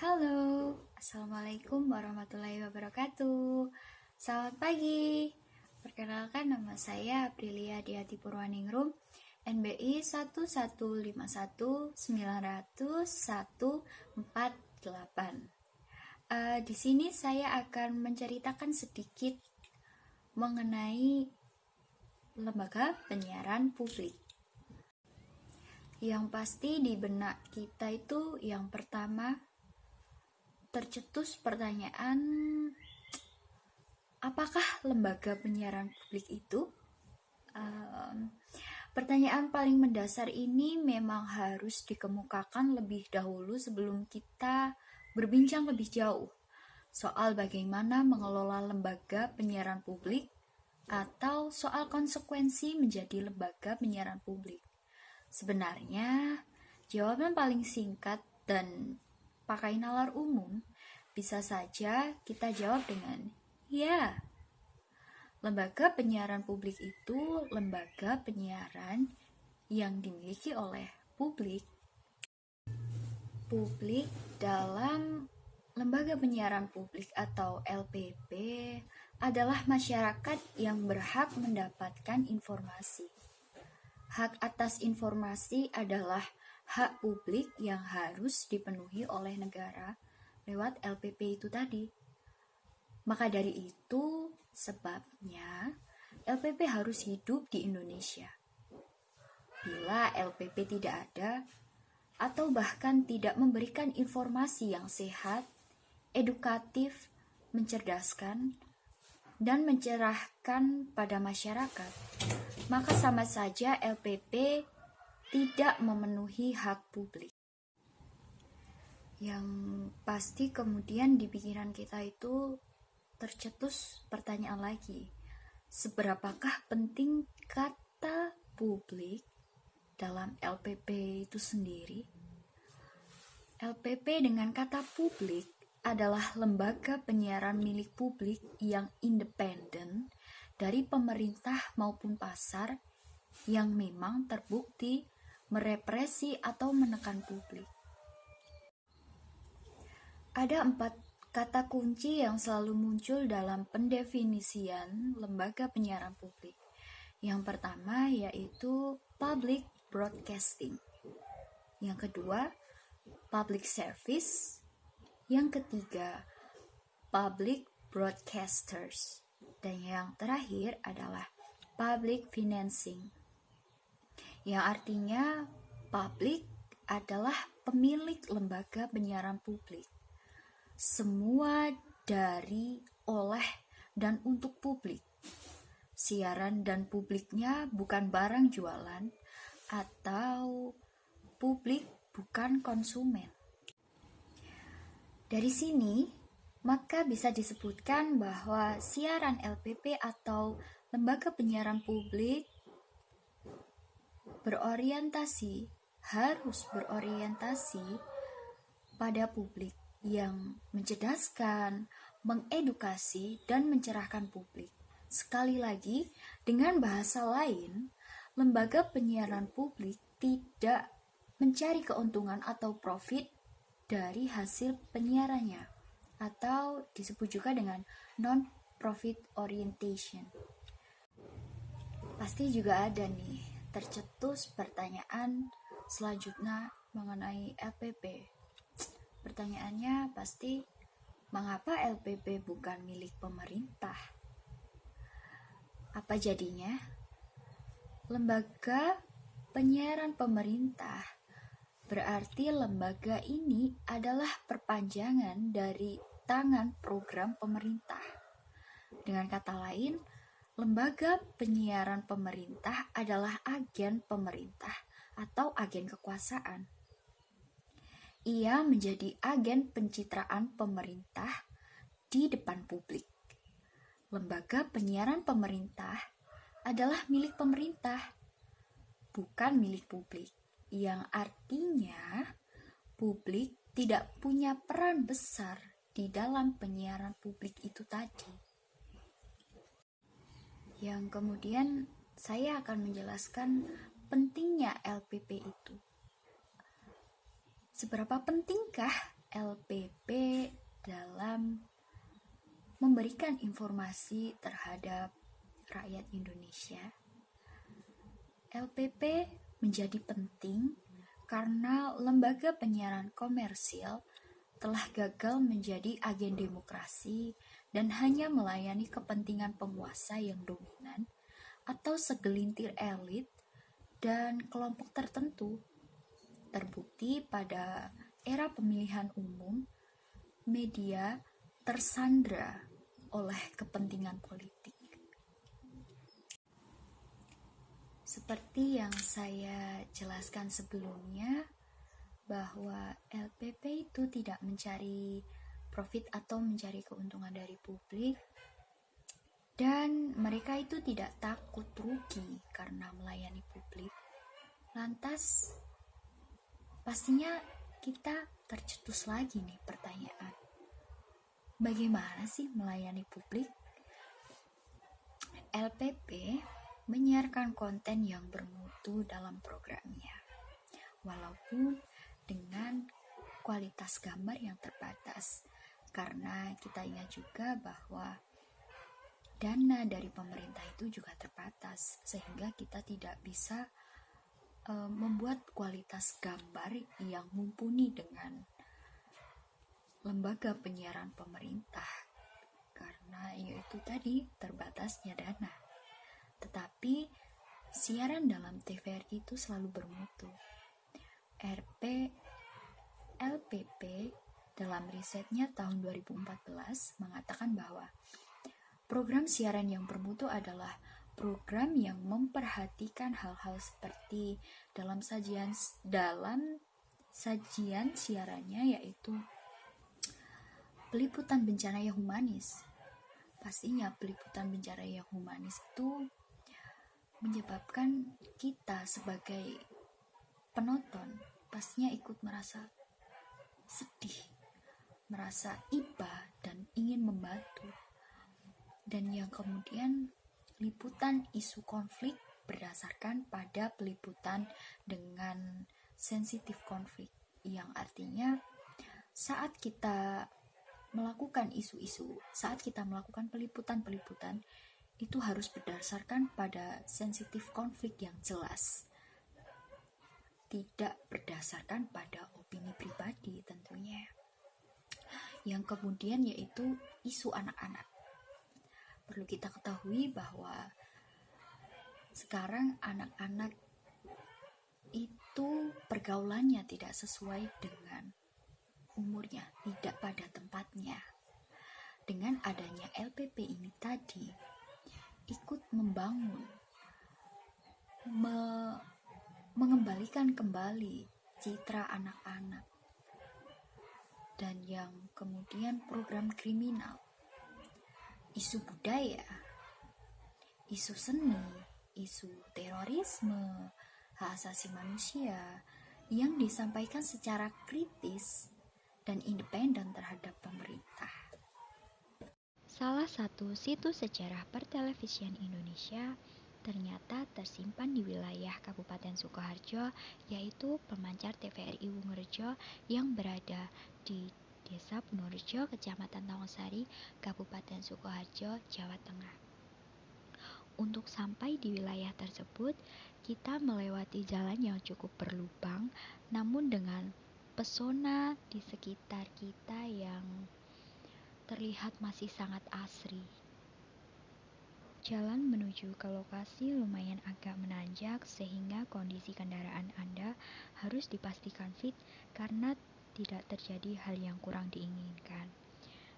Halo, Assalamualaikum warahmatullahi wabarakatuh. Selamat pagi. Perkenalkan, nama saya Aprilia Diati Purwaningrum, NBI 1151900-148. Di sini saya akan menceritakan sedikit mengenai lembaga penyiaran publik. Yang pasti di benak kita itu yang pertama tercetus pertanyaan, apakah lembaga penyiaran publik itu? Pertanyaan paling mendasar ini memang harus dikemukakan lebih dahulu sebelum kita berbincang lebih jauh soal bagaimana mengelola lembaga penyiaran publik atau soal konsekuensi menjadi lembaga penyiaran publik. Sebenarnya, jawaban paling singkat dan pakai nalar umum bisa saja kita jawab dengan ya. Lembaga penyiaran publik itu lembaga penyiaran yang dimiliki oleh publik. Publik dalam lembaga penyiaran publik atau LPP adalah masyarakat yang berhak mendapatkan informasi. Hak atas informasi adalah hak publik yang harus dipenuhi oleh negara lewat LPP itu tadi. Maka dari itu sebabnya LPP harus hidup di Indonesia. Bila LPP tidak ada atau bahkan tidak memberikan informasi yang sehat, edukatif, mencerdaskan, dan mencerahkan pada masyarakat, maka sama saja LPP tidak memenuhi hak publik. Yang pasti kemudian di pikiran kita itu tercetus pertanyaan lagi, seberapakah penting kata publik dalam LPP itu sendiri? LPP dengan kata publik adalah lembaga penyiaran milik publik yang independen dari pemerintah maupun pasar yang memang terbukti merepresi atau menekan publik. Ada 4 kata kunci yang selalu muncul dalam pendefinisian lembaga penyiaran publik. Yang pertama yaitu public broadcasting. Yang kedua, public service. Yang ketiga, public broadcasters. Dan yang terakhir adalah public financing, yang artinya publik adalah pemilik lembaga penyiaran publik. Semua dari, oleh, dan untuk publik. Siaran dan publiknya bukan barang jualan atau publik bukan konsumen. Dari sini, maka bisa disebutkan bahwa siaran LPP atau lembaga penyiaran publik harus berorientasi pada publik yang mencerdaskan, mengedukasi, dan mencerahkan publik. Sekali lagi, dengan bahasa lain, lembaga penyiaran publik tidak mencari keuntungan atau profit dari hasil penyiarannya, atau disebut juga dengan non-profit orientation. Pasti juga ada nih tercetus pertanyaan selanjutnya mengenai LPP. Pertanyaannya pasti, mengapa LPP bukan milik pemerintah? Apa jadinya? Lembaga penyiaran pemerintah berarti lembaga ini adalah perpanjangan dari tangan program pemerintah. Dengan kata lain, lembaga penyiaran pemerintah adalah agen pemerintah atau agen kekuasaan. Ia menjadi agen pencitraan pemerintah di depan publik. Lembaga penyiaran pemerintah adalah milik pemerintah, bukan milik publik. Yang artinya publik tidak punya peran besar di dalam penyiaran publik itu tadi. Yang kemudian saya akan menjelaskan pentingnya LPP itu. Seberapa pentingkah LPP dalam memberikan informasi terhadap rakyat Indonesia. LPP menjadi penting karena lembaga penyiaran komersil telah gagal menjadi agen demokrasi dan hanya melayani kepentingan penguasa yang dominan atau segelintir elit dan kelompok tertentu. Terbukti pada era pemilihan umum, media tersandra oleh kepentingan politik. Seperti yang saya jelaskan sebelumnya, bahwa LPP itu tidak mencari profit atau mencari keuntungan dari publik, dan mereka itu tidak takut rugi karena melayani publik. Lantas, pastinya kita tercetus lagi nih pertanyaan, bagaimana sih melayani publik? LPP menyiarkan konten yang bermutu dalam programnya, walaupun dengan kualitas gambar yang terbatas, karena kita ingat juga bahwa dana dari pemerintah itu juga terbatas, sehingga kita tidak bisa membuat kualitas gambar yang mumpuni dengan lembaga penyiaran pemerintah, karena yaitu tadi terbatasnya dana. Tetapi siaran dalam TVRI itu selalu bermutu. LPP dalam risetnya tahun 2014 mengatakan bahwa program siaran yang bermutu adalah program yang memperhatikan hal-hal seperti dalam sajian siarannya, yaitu peliputan bencana yang humanis. Pastinya peliputan bencana yang humanis itu menyebabkan kita sebagai penonton pastinya ikut merasa sedih, merasa iba dan ingin membantu. Dan yang kemudian liputan isu konflik berdasarkan pada peliputan dengan sensitif konflik, yang artinya saat kita melakukan peliputan itu harus berdasarkan pada sensitif konflik yang jelas, tidak berdasarkan pada opini pribadi tentunya. Yang kemudian yaitu isu anak-anak. Perlu kita ketahui bahwa sekarang anak-anak itu pergaulannya tidak sesuai dengan umurnya, tidak pada tempatnya. Dengan adanya LPP ini tadi, ikut membangun, mengembalikan kembali citra anak-anak. Dan yang kemudian program kriminal, isu budaya, isu seni, isu terorisme, hak asasi manusia yang disampaikan secara kritis dan independen terhadap pemerintah. Salah satu situs sejarah pertelevisian Indonesia ternyata tersimpan di wilayah Kabupaten Sukoharjo, yaitu pemancar TVRI Wungerjo yang berada di Desa Punurjo, Kecamatan Tongosari, Kabupaten Sukoharjo, Jawa Tengah. Untuk sampai di wilayah tersebut, kita melewati jalan yang cukup berlubang, namun dengan pesona di sekitar kita yang terlihat masih sangat asri. Jalan menuju ke lokasi lumayan agak menanjak, sehingga kondisi kendaraan Anda harus dipastikan fit karena tidak terjadi hal yang kurang diinginkan.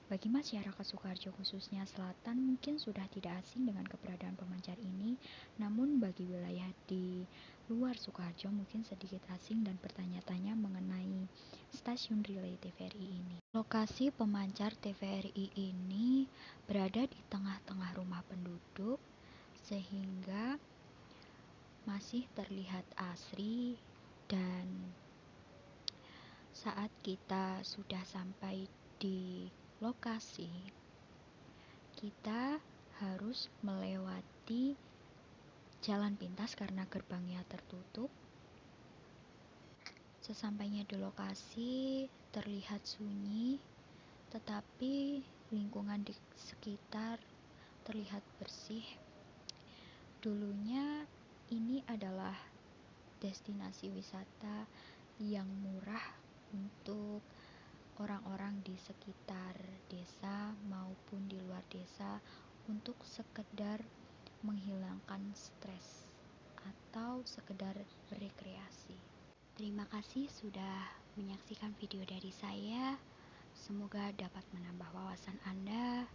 Bagi masyarakat Sukoharjo khususnya selatan mungkin sudah tidak asing dengan keberadaan pemancar ini, namun bagi wilayah di luar Sukoharjo mungkin sedikit asing dan bertanya-tanya mengenai stasiun relay TVRI ini. Lokasi pemancar TVRI ini berada di tengah-tengah rumah penduduk, sehingga masih terlihat asri. Dan saat kita sudah sampai di lokasi, kita harus melewati jalan pintas karena gerbangnya tertutup. Sesampainya di lokasi, terlihat sunyi, tetapi lingkungan di sekitar terlihat bersih. Dulunya ini adalah destinasi wisata yang murah untuk orang-orang di sekitar desa maupun di luar desa untuk sekedar menghilangkan stres atau sekedar berrekreasi. Terima kasih sudah menyaksikan video dari saya. Semoga dapat menambah wawasan Anda.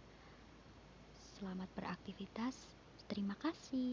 Selamat beraktivitas. Terima kasih.